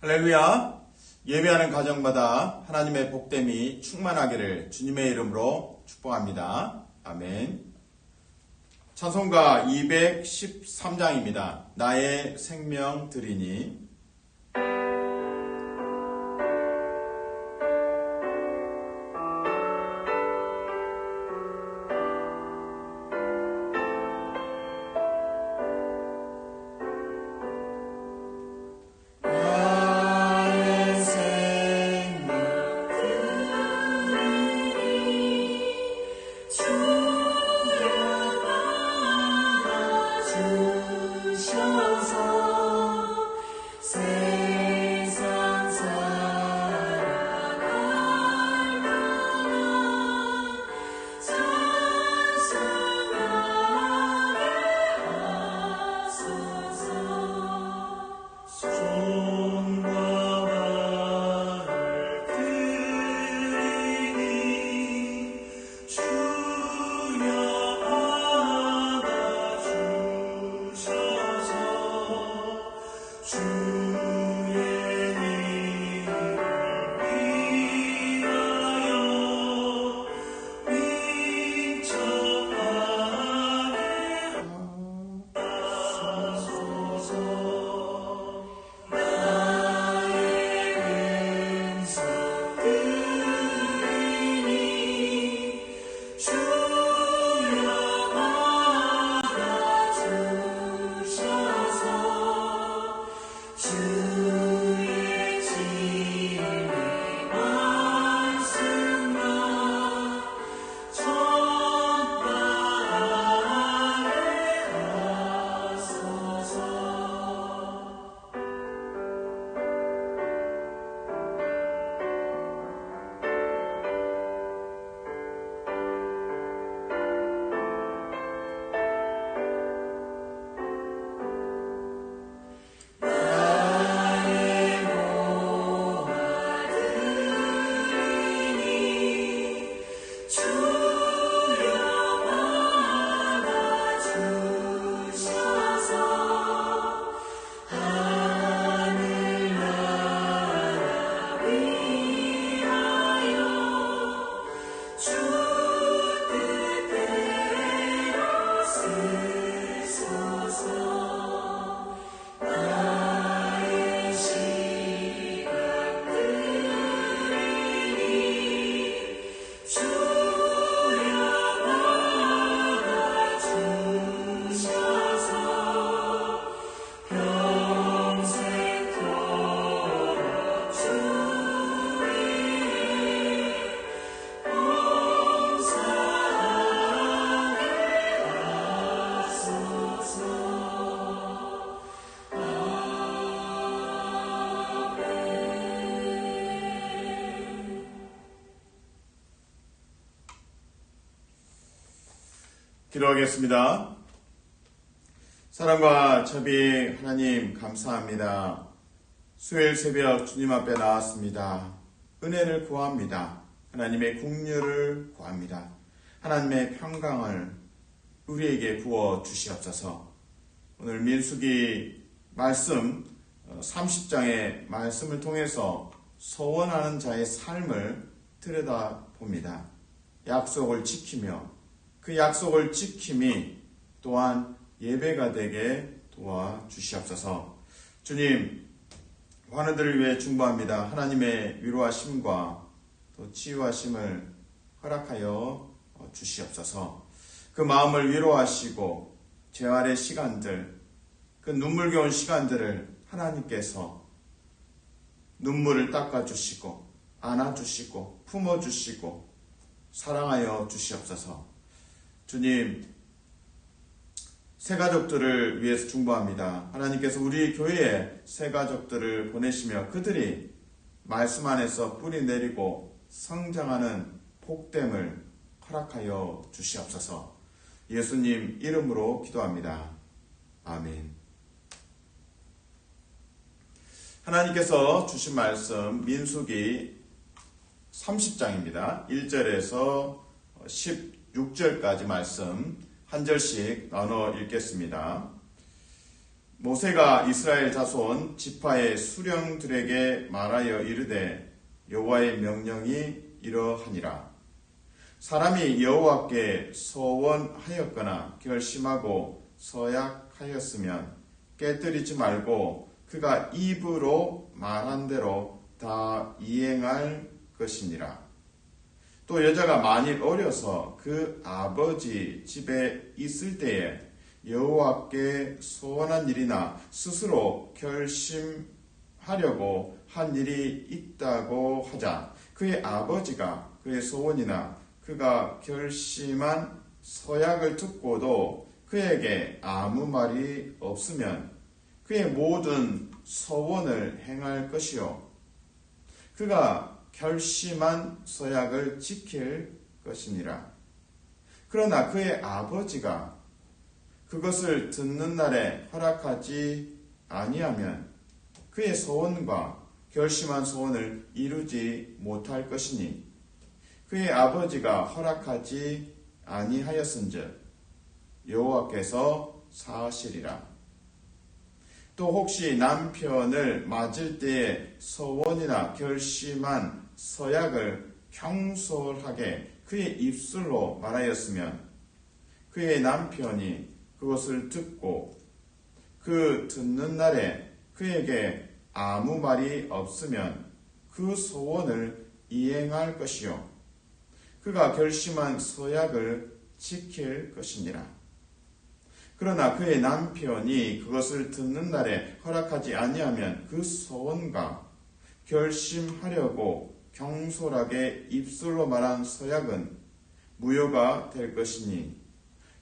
할렐루야. 예배하는 가정마다 하나님의 복됨이 충만하기를 주님의 이름으로 축복합니다. 아멘. 찬송가 213장입니다. 나의 생명 드리니. 기도하겠습니다. 사랑과 자비 하나님 감사합니다. 수요일 새벽 주님 앞에 나왔습니다. 은혜를 구합니다. 하나님의 긍휼을 구합니다. 하나님의 평강을 우리에게 부어 주시옵소서. 오늘 민수기 말씀 30장의 말씀을 통해서 소원하는 자의 삶을 들여다봅니다. 약속을 지키며 그 약속을 지킴이 또한 예배가 되게 도와주시옵소서. 주님, 환우들을 위해 중보합니다. 하나님의 위로하심과 또 치유하심을 허락하여 주시옵소서. 그 마음을 위로하시고 재활의 시간들, 그 눈물겨운 시간들을 하나님께서 눈물을 닦아주시고 안아주시고 품어주시고 사랑하여 주시옵소서. 주님, 새 가족들을 위해서 중보합니다. 하나님께서 우리 교회에 새 가족들을 보내시며 그들이 말씀 안에서 뿌리 내리고 성장하는 복됨을 허락하여 주시옵소서. 예수님 이름으로 기도합니다. 아멘. 하나님께서 주신 말씀 민수기 30장입니다. 1절에서 16절까지 말씀 한 절씩 나눠 읽겠습니다. 모세가 이스라엘 자손 지파의 수령들에게 말하여 이르되 여호와의 명령이 이러하니라. 사람이 여호와께 서원하였거나 결심하고 서약하였으면 깨뜨리지 말고 그가 입으로 말한 대로 다 이행할 것이니라. 또 여자가 만일 어려서 그 아버지 집에 있을 때에 여호와께 소원한 일이나 스스로 결심하려고 한 일이 있다고 하자 그의 아버지가 그의 소원이나 그가 결심한 서약을 듣고도 그에게 아무 말이 없으면 그의 모든 서원을 행할 것이요 그가 결심한 서약을 지킬 것이니라. 그러나 그의 아버지가 그것을 듣는 날에 허락하지 아니하면 그의 소원과 결심한 소원을 이루지 못할 것이니 그의 아버지가 허락하지 아니하였은즉 여호와께서 사하시리라. 또 혹시 남편을 맞을 때에 서원이나 결심한 서약을 경솔하게 그의 입술로 말하였으면 그의 남편이 그것을 듣고 그 듣는 날에 그에게 아무 말이 없으면 그 소원을 이행할 것이요 그가 결심한 서약을 지킬 것이니라. 그러나 그의 남편이 그것을 듣는 날에 허락하지 아니하면 그 소원과 결심하려고 경솔하게 입술로 말한 서약은 무효가 될 것이니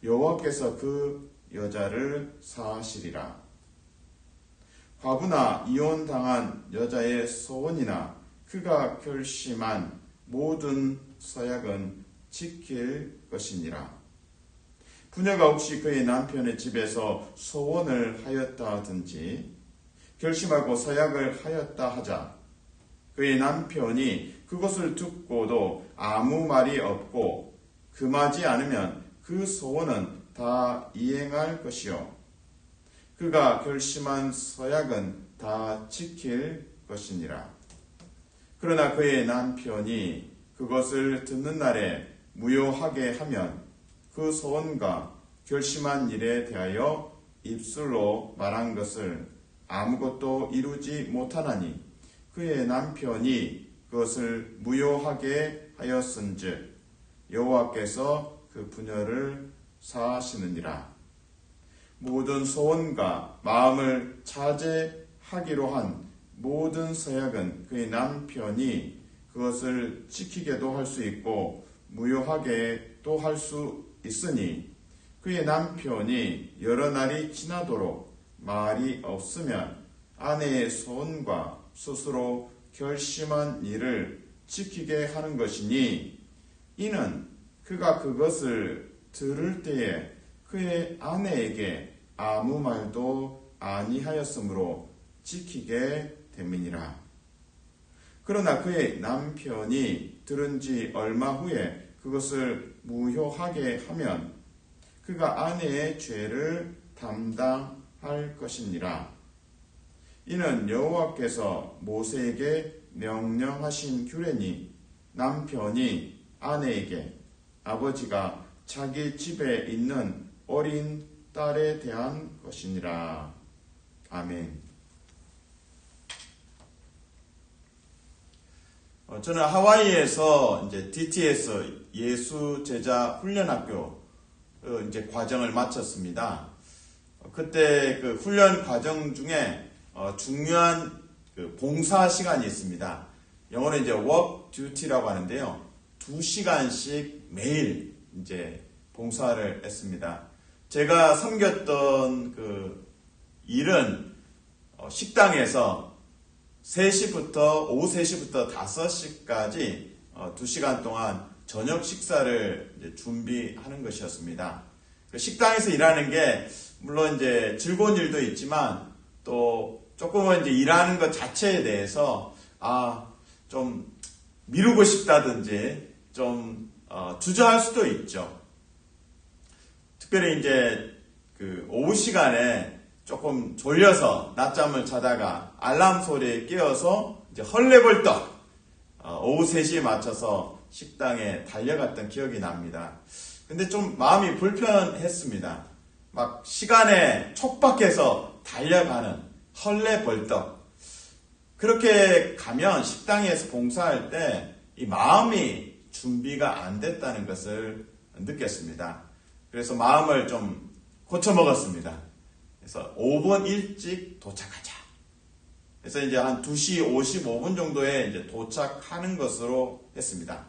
여호와께서 그 여자를 사하시리라. 과부나 이혼당한 여자의 소원이나 그가 결심한 모든 서약은 지킬 것이니라. 부녀가 혹시 그의 남편의 집에서 소원을 하였다 하든지 결심하고 서약을 하였다 하자 그의 남편이 그것을 듣고도 아무 말이 없고 금하지 않으면 그 소원은 다 이행할 것이요 그가 결심한 서약은 다 지킬 것이니라. 그러나 그의 남편이 그것을 듣는 날에 무효하게 하면 그 소원과 결심한 일에 대하여 입술로 말한 것을 아무것도 이루지 못하나니 그의 남편이 그것을 무효하게 하였은즉 여호와께서 그 부녀를 사하시느니라. 모든 소원과 마음을 차제하기로 한 모든 서약은 그의 남편이 그것을 지키게도 할 수 있고 무효하게 또 할 수 있으니 그의 남편이 여러 날이 지나도록 말이 없으면 아내의 소원과 스스로 결심한 일을 지키게 하는 것이니 이는 그가 그것을 들을 때에 그의 아내에게 아무 말도 아니하였으므로 지키게 됨이니라. 그러나 그의 남편이 들은 지 얼마 후에 그것을 무효하게 하면 그가 아내의 죄를 담당할 것이니라. 이는 여호와께서 모세에게 명령하신 규례니 남편이 아내에게 아버지가 자기 집에 있는 어린 딸에 대한 것이니라. 아멘. 저는 하와이에서 이제 DTS 예수 제자 훈련학교 이제 과정을 마쳤습니다. 그때 그 훈련 과정 중에 중요한 그 봉사 시간이 있습니다. 영어로 이제 work duty라고 하는데요. 2시간씩 매일 이제 봉사를 했습니다. 제가 섬겼던 그 일은 식당에서 3시부터 오후 3시부터 5시까지 2시간 동안 저녁 식사를 이제 준비하는 것이었습니다. 식당에서 일하는 게 물론 이제 즐거운 일도 있지만 또 조금은 이제 일하는 것 자체에 대해서 좀 미루고 싶다든지 좀 주저할 수도 있죠. 특별히 이제 그 오후 시간에 조금 졸려서 낮잠을 자다가 알람 소리에 깨어서 이제 헐레벌떡 오후 3시에 맞춰서 식당에 달려갔던 기억이 납니다. 근데 좀 마음이 불편했습니다. 막 시간에 촉박해서 달려가는 헐레벌떡. 그렇게 가면 식당에서 봉사할 때 이 마음이 준비가 안 됐다는 것을 느꼈습니다. 그래서 마음을 좀 고쳐먹었습니다. 그래서 5분 일찍 도착하자. 그래서 이제 한 2시 55분 정도에 이제 도착하는 것으로 했습니다.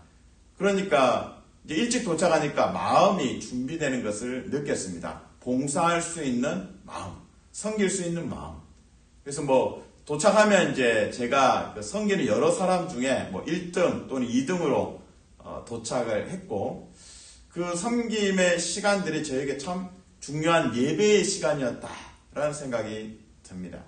그러니까 이제 일찍 도착하니까 마음이 준비되는 것을 느꼈습니다. 봉사할 수 있는 마음, 섬길 수 있는 마음. 그래서 도착하면 이제 제가 섬기는 여러 사람 중에 1등 또는 2등으로 도착을 했고, 그 섬김의 시간들이 저에게 참 중요한 예배의 시간이었다라는 생각이 듭니다.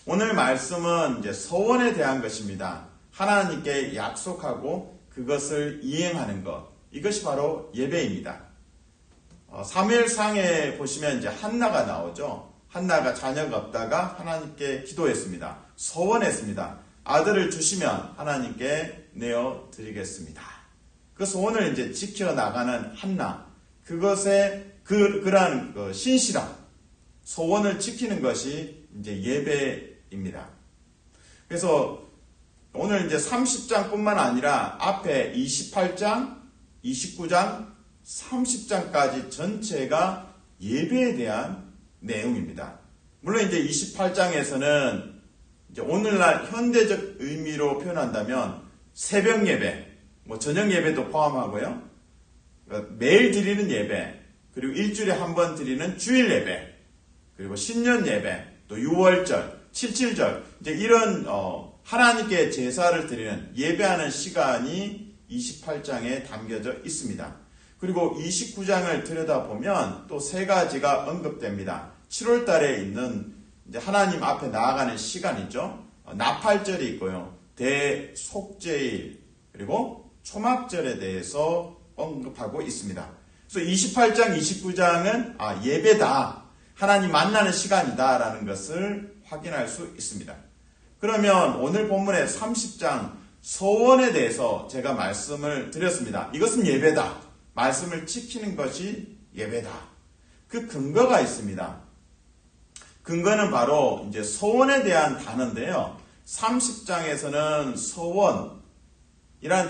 오늘 말씀은 이제 서원에 대한 것입니다. 하나님께 약속하고 그것을 이행하는 것. 이것이 바로 예배입니다. 사무엘상에 보시면 이제 한나가 나오죠. 한나가 자녀가 없다가 하나님께 기도했습니다. 서원했습니다. 아들을 주시면 하나님께 내어 드리겠습니다. 그 소원을 이제 지켜나가는 한나. 그것에 그러한 신실함, 소원을 지키는 것이 이제 예배입니다. 그래서 오늘 이제 30장뿐만 아니라 앞에 28장, 29장, 30장까지 전체가 예배에 대한 내용입니다. 물론 이제 28장에서는 이제 오늘날 현대적 의미로 표현한다면 새벽 예배, 저녁 예배도 포함하고요. 매일 드리는 예배, 그리고 일주일에 한 번 드리는 주일 예배, 그리고 신년 예배, 또 6월절, 7.7절, 이제 이런 하나님께 제사를 드리는 예배하는 시간이 28장에 담겨져 있습니다. 그리고 29장을 들여다보면 또 3가지가 언급됩니다. 7월 달에 있는 이제 하나님 앞에 나아가는 시간이죠. 나팔절이 있고요. 대속죄일, 그리고 초막절에 대해서 언급하고 있습니다. 그래서 28장, 29장은 예배다. 하나님 만나는 시간이다라는 것을 확인할 수 있습니다. 그러면 오늘 본문의 30장 서원에 대해서 제가 말씀을 드렸습니다. 이것은 예배다. 말씀을 지키는 것이 예배다. 그 근거가 있습니다. 근거는 바로 이제 서원에 대한 단어인데요. 30장에서는 서원이라는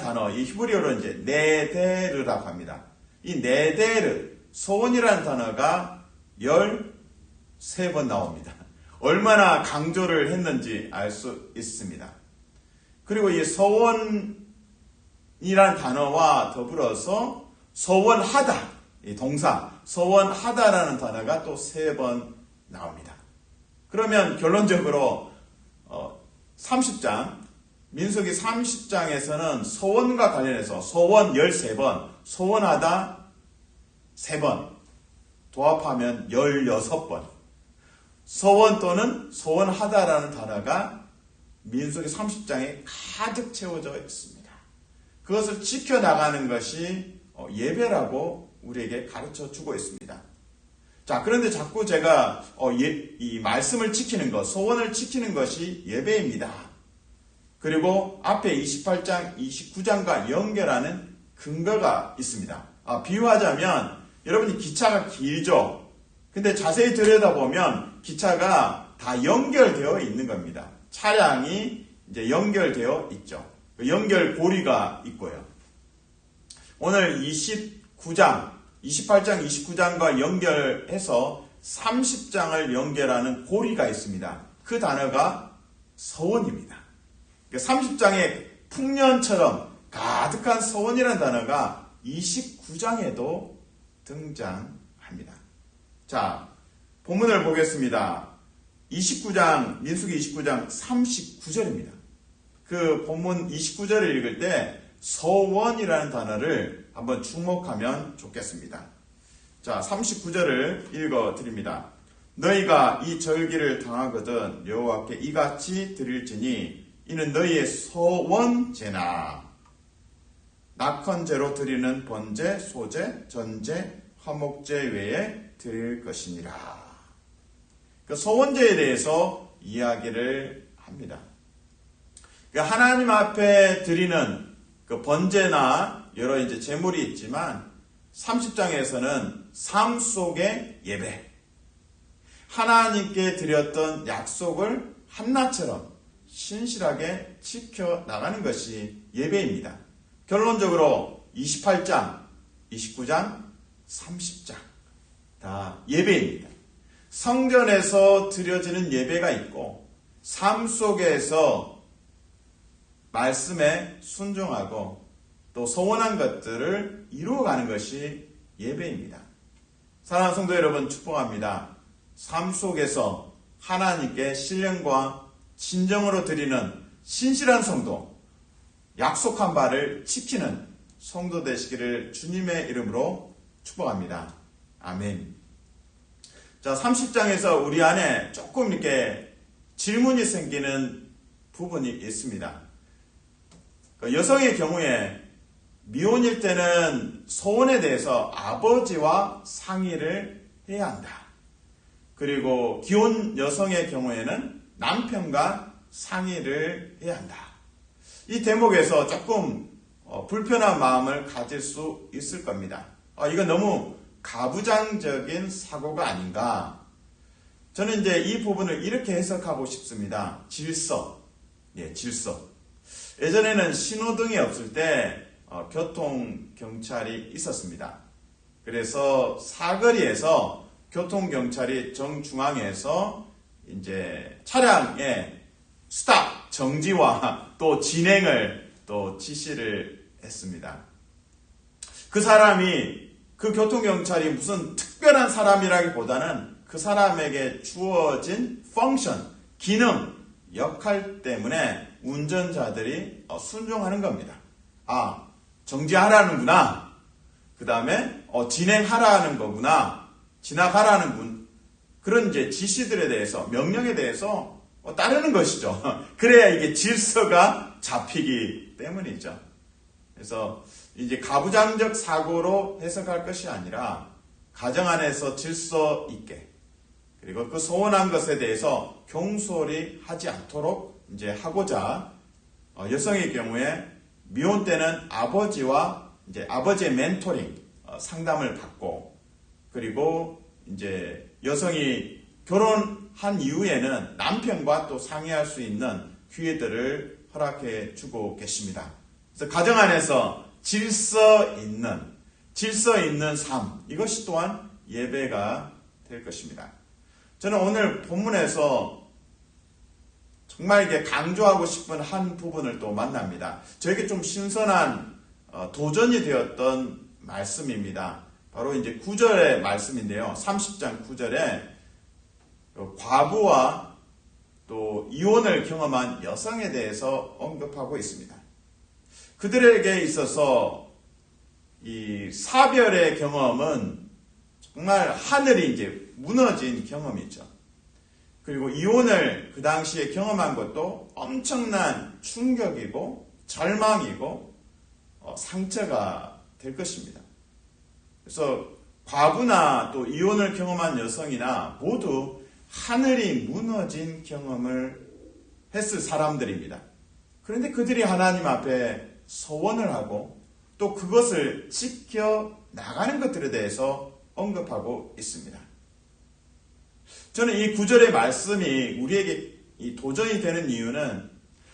단어, 이 히브리어로 이제 네데르라고 합니다. 이 네데르, 서원이라는 단어가 13번 나옵니다. 얼마나 강조를 했는지 알 수 있습니다. 그리고 이 서원이라는 단어와 더불어서 서원하다, 이 동사, 서원하다라는 단어가 또 3번 나옵니다. 그러면 결론적으로 30장, 민수기 30장에서는 서원과 관련해서 서원 13번, 서원하다 3번, 도합하면 16번. 서원 또는 서원하다라는 단어가 민수기 30장에 가득 채워져 있습니다. 그것을 지켜나가는 것이 예배라고 우리에게 가르쳐 주고 있습니다. 자, 그런데 자꾸 제가 이 말씀을 지키는 것, 서원을 지키는 것이 예배입니다. 그리고 앞에 28장, 29장과 연결하는 근거가 있습니다. 비유하자면 여러분이 기차가 길죠. 근데 자세히 들여다보면 기차가 다 연결되어 있는 겁니다. 차량이 이제 연결되어 있죠. 연결고리가 있고요. 오늘 28장, 29장과 연결해서 30장을 연결하는 고리가 있습니다. 그 단어가 서원입니다. 30장의 풍년처럼 가득한 서원이라는 단어가 29장에도 등장합니다. 자, 본문을 보겠습니다. 29장, 민수기 29장 39절입니다. 그 본문 29절을 읽을 때 서원이라는 단어를 한번 주목하면 좋겠습니다. 자, 39절을 읽어드립니다. 너희가 이 절기를 당하거든 여호와께 이같이 드릴지니 이는 너희의 서원제나 낙헌제로 드리는 번제, 소제, 전제, 화목제 외에 드릴 것이니라. 그 소원제에 대해서 이야기를 합니다. 하나님 앞에 드리는 그 번제나 여러 이제 제물이 있지만 30장에서는 삶 속의 예배, 하나님께 드렸던 약속을 한나처럼 신실하게 지켜나가는 것이 예배입니다. 결론적으로 28장, 29장, 30장 다 예배입니다. 성전에서 드려지는 예배가 있고 삶 속에서 말씀에 순종하고 또 소원한 것들을 이루어가는 것이 예배입니다. 사랑하는 성도 여러분, 축복합니다. 삶 속에서 하나님께 신령과 진정으로 드리는 신실한 성도, 약속한 바를 지키는 성도 되시기를 주님의 이름으로 축복합니다. 아멘. 자, 30장에서 우리 안에 조금 이렇게 질문이 생기는 부분이 있습니다. 여성의 경우에 미혼일 때는 소원에 대해서 아버지와 상의를 해야 한다. 그리고 기혼 여성의 경우에는 남편과 상의를 해야 한다. 이 대목에서 조금 불편한 마음을 가질 수 있을 겁니다. 이거 너무 가부장적인 사고가 아닌가. 저는 이제 이 부분을 이렇게 해석하고 싶습니다. 질서. 질서. 예전에는 신호등이 없을 때 교통경찰이 있었습니다. 그래서 사거리에서 교통경찰이 정중앙에서 이제 차량의 스탑, 정지와 또 진행을 또 지시를 했습니다. 그 사람이, 그 교통경찰이 무슨 특별한 사람이라기보다는 그 사람에게 주어진 펑션, 기능, 역할 때문에 운전자들이 순종하는 겁니다. 정지하라는구나. 그 다음에 진행하라는 거구나. 지나가라는 그런 이제 지시들에 대해서, 명령에 대해서 따르는 것이죠. 그래야 이게 질서가 잡히기 때문이죠. 그래서 이제 가부장적 사고로 해석할 것이 아니라 가정 안에서 질서 있게, 그리고 그 소원한 것에 대해서 경솔히 하지 않도록 이제 하고자, 여성의 경우에 미혼 때는 아버지와 이제 아버지의 멘토링, 상담을 받고, 그리고 이제 여성이 결혼한 이후에는 남편과 또 상의할 수 있는 기회들을 허락해 주고 계십니다. 그래서 가정 안에서 질서 있는 삶, 이것이 또한 예배가 될 것입니다. 저는 오늘 본문에서 정말 이게 강조하고 싶은 한 부분을 또 만납니다. 저에게 좀 신선한 도전이 되었던 말씀입니다. 바로 이제 9절의 말씀인데요. 30장 9절에 과부와 또 이혼을 경험한 여성에 대해서 언급하고 있습니다. 그들에게 있어서 이 사별의 경험은 정말 하늘이 이제 무너진 경험이죠. 그리고 이혼을 그 당시에 경험한 것도 엄청난 충격이고 절망이고 상처가 될 것입니다. 그래서 과부나 또 이혼을 경험한 여성이나 모두 하늘이 무너진 경험을 했을 사람들입니다. 그런데 그들이 하나님 앞에 소원을 하고 또 그것을 지켜나가는 것들에 대해서 언급하고 있습니다. 저는 이 9절의 말씀이 우리에게 이 도전이 되는 이유는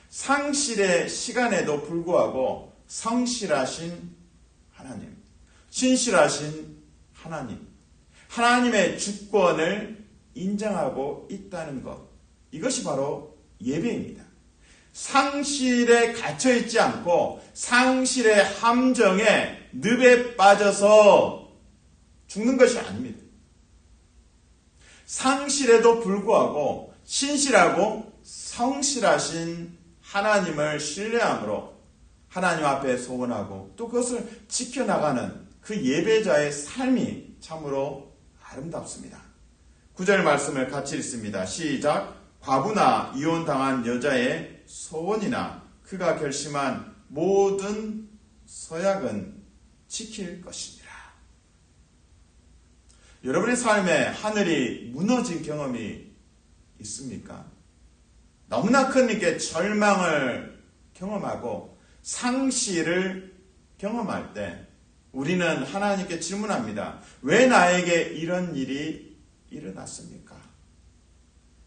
상실의 시간에도 불구하고 성실하신 하나님, 신실하신 하나님, 하나님의 주권을 인정하고 있다는 것, 이것이 바로 예배입니다. 상실에 갇혀있지 않고 상실의 함정에 늪에 빠져서 죽는 것이 아닙니다. 상실에도 불구하고 신실하고 성실하신 하나님을 신뢰함으로 하나님 앞에 소원하고 또 그것을 지켜나가는 그 예배자의 삶이 참으로 아름답습니다. 9절 말씀을 같이 읽습니다. 시작. 과부나 이혼당한 여자의 소원이나 그가 결심한 모든 서약은 지킬 것이니라. 여러분의 삶에 하늘이 무너진 경험이 있습니까? 너무나 큰 이렇게 절망을 경험하고 상실을 경험할 때 우리는 하나님께 질문합니다. 왜 나에게 이런 일이 일어났습니까?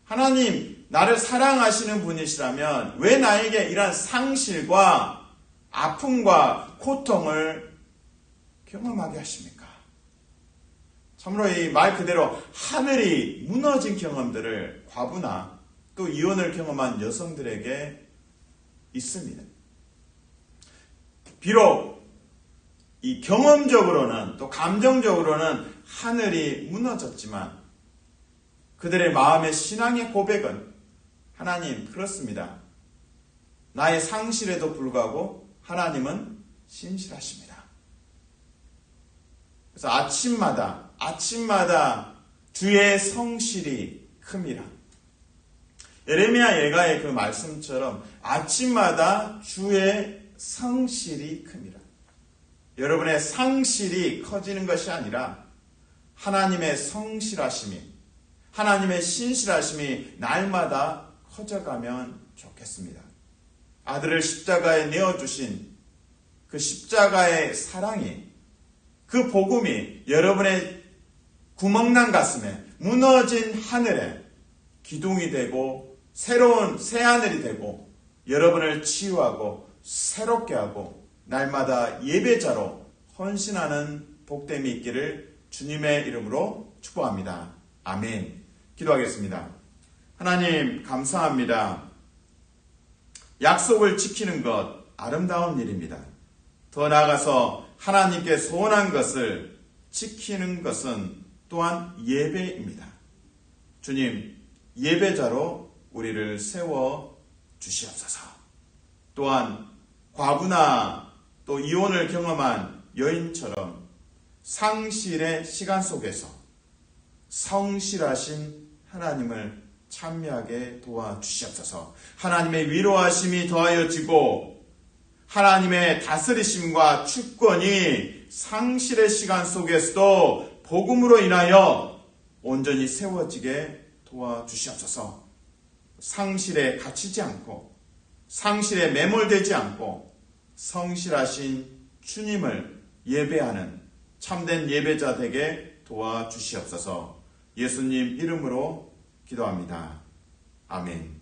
하나님, 나를 사랑하시는 분이시라면 왜 나에게 이러한 상실과 아픔과 고통을 경험하게 하십니까? 참으로 이 말 그대로 하늘이 무너진 경험들을 과부나 또 이혼을 경험한 여성들에게 있습니다. 비록 이 경험적으로는 또 감정적으로는 하늘이 무너졌지만 그들의 마음의 신앙의 고백은 하나님 그렇습니다. 나의 상실에도 불구하고 하나님은 신실하십니다. 그래서 아침마다 주의 성실이 큼이라. 예레미야 예가의 그 말씀처럼 아침마다 주의 성실이 큼이라. 여러분의 상실이 커지는 것이 아니라 하나님의 성실하심이, 하나님의 신실하심이 날마다 커져가면 좋겠습니다. 아들을 십자가에 내어주신 그 십자가의 사랑이, 그 복음이 여러분의 구멍난 가슴에, 무너진 하늘에 기둥이 되고 새로운 새하늘이 되고 여러분을 치유하고 새롭게 하고 날마다 예배자로 헌신하는 복됨이 있기를 주님의 이름으로 축복합니다. 아멘. 기도하겠습니다. 하나님 감사합니다. 약속을 지키는 것 아름다운 일입니다. 더 나아가서 하나님께 소원한 것을 지키는 것은 또한 예배입니다. 주님, 예배자로 우리를 세워 주시옵소서. 또한 과부나 또 이혼을 경험한 여인처럼 상실의 시간 속에서 성실하신 하나님을 찬미하게 도와주시옵소서. 하나님의 위로하심이 더하여지고 하나님의 다스리심과 주권이 상실의 시간 속에서도 복음으로 인하여 온전히 세워지게 도와주시옵소서. 상실에 갇히지 않고 상실에 매몰되지 않고 성실하신 주님을 예배하는 참된 예배자 되게 도와주시옵소서. 예수님 이름으로 기도합니다. 아멘.